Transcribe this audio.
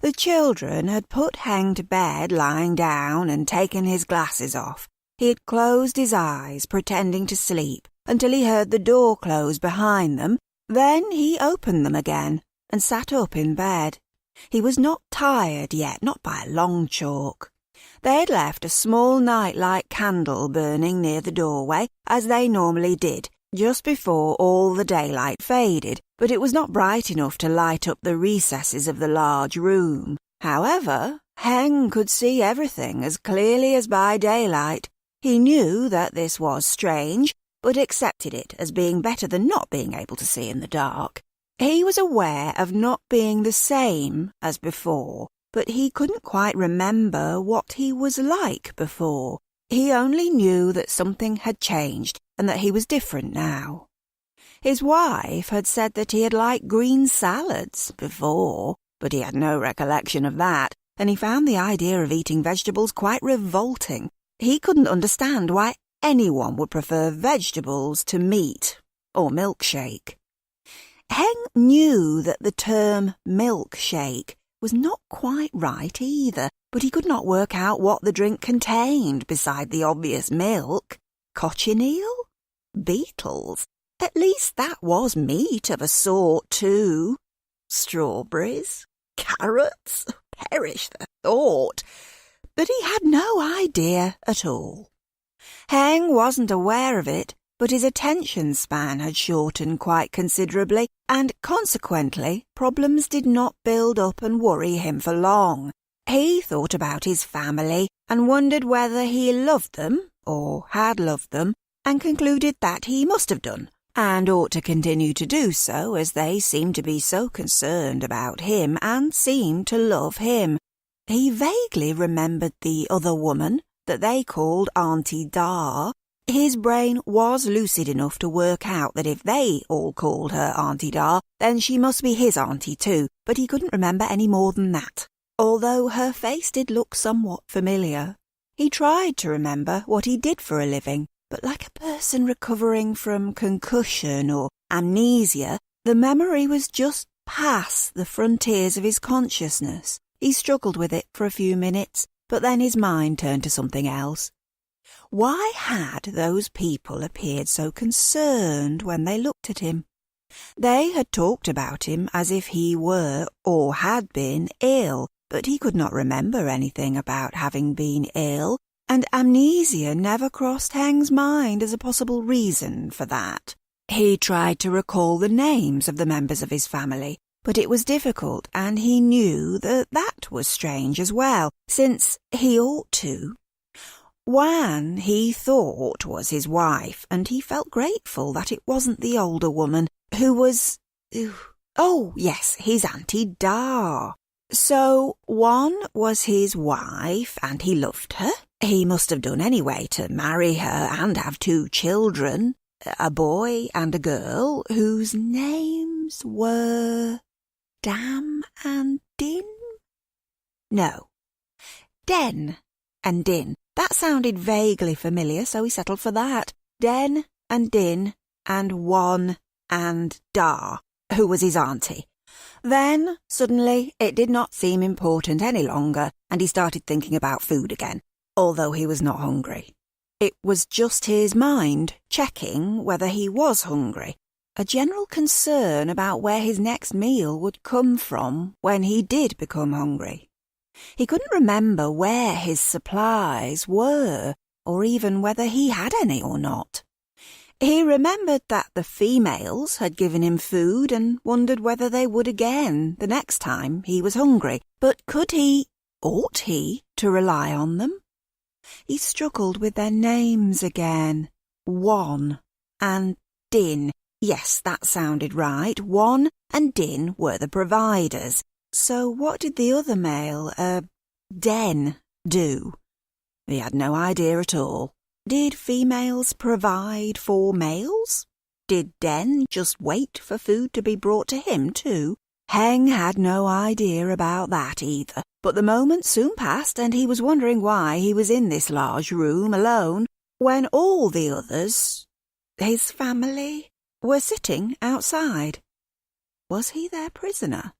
The children had put Heng to bed lying down and taken his glasses off. He had closed his eyes, pretending to sleep, until he heard the door close behind them. Then he opened them again and sat up in bed. He was not tired yet, not by a long chalk. They had left a small night-light candle burning near the doorway, as they normally did, just before all the daylight faded, but it was not bright enough to light up the recesses of the large room. However, Heng could see everything as clearly as by daylight. He knew that this was strange, but accepted it as being better than not being able to see in the dark. He was aware of not being the same as before, but he couldn't quite remember what he was like before. He only knew that something had changed and that he was different now. His wife had said that he had liked green salads before, but he had no recollection of that, and he found the idea of eating vegetables quite revolting. He couldn't understand why anyone would prefer vegetables to meat or milkshake. Heng knew that the term milkshake was not quite right either, but he could not work out what the drink contained beside the obvious milk. Cochineal? Beetles? At least that was meat of a sort, too. Strawberries? Carrots? Perish the thought. But he had no idea at all. Heng wasn't aware of it, but his attention span had shortened quite considerably, and consequently problems did not build up and worry him for long. He thought about his family and wondered whether he loved them, or had loved them, and concluded that he must have done, and ought to continue to do so, as they seemed to be so concerned about him and seemed to love him. He vaguely remembered the other woman that they called Auntie Da. His brain was lucid enough to work out that if they all called her Auntie Da, then she must be his auntie too, but he couldn't remember any more than that, although her face did look somewhat familiar. He tried to remember what he did for a living, but like a person recovering from concussion or amnesia, the memory was just past the frontiers of his consciousness. He struggled with it for a few minutes, but then his mind turned to something else. Why had those people appeared so concerned when they looked at him? They had talked about him as if he were or had been ill, but he could not remember anything about having been ill, and amnesia never crossed Heng's mind as a possible reason for that. He tried to recall the names of the members of his family, but it was difficult, and he knew that that was strange as well, since he ought to. Wan, he thought, was his wife, and he felt grateful that it wasn't the older woman, who was... Oh, yes, his Auntie Da. So, Wan was his wife, and he loved her. He must have done anyway to marry her and have 2 children, a boy and a girl, whose names were... Dam and Din? No. Den and Din. That sounded vaguely familiar, so he settled for that. Den and Din and Wan and Da, who was his auntie. Then, suddenly, it did not seem important any longer, and he started thinking about food again, although he was not hungry. It was just his mind checking whether he was hungry, a general concern about where his next meal would come from when he did become hungry. He couldn't remember where his supplies were, or even whether he had any or not. He remembered that the females had given him food and wondered whether they would again the next time he was hungry. But ought he to rely on them? He struggled with their names again. Wan and Din. Yes, that sounded right. Wan and Din were the providers. So what did the other male, Den, do? He had no idea at all. Did females provide for males? Did Den just wait for food to be brought to him too? Heng had no idea about that either, but the moment soon passed and he was wondering why he was in this large room alone when all the others, his family, were sitting outside. Was he their prisoner?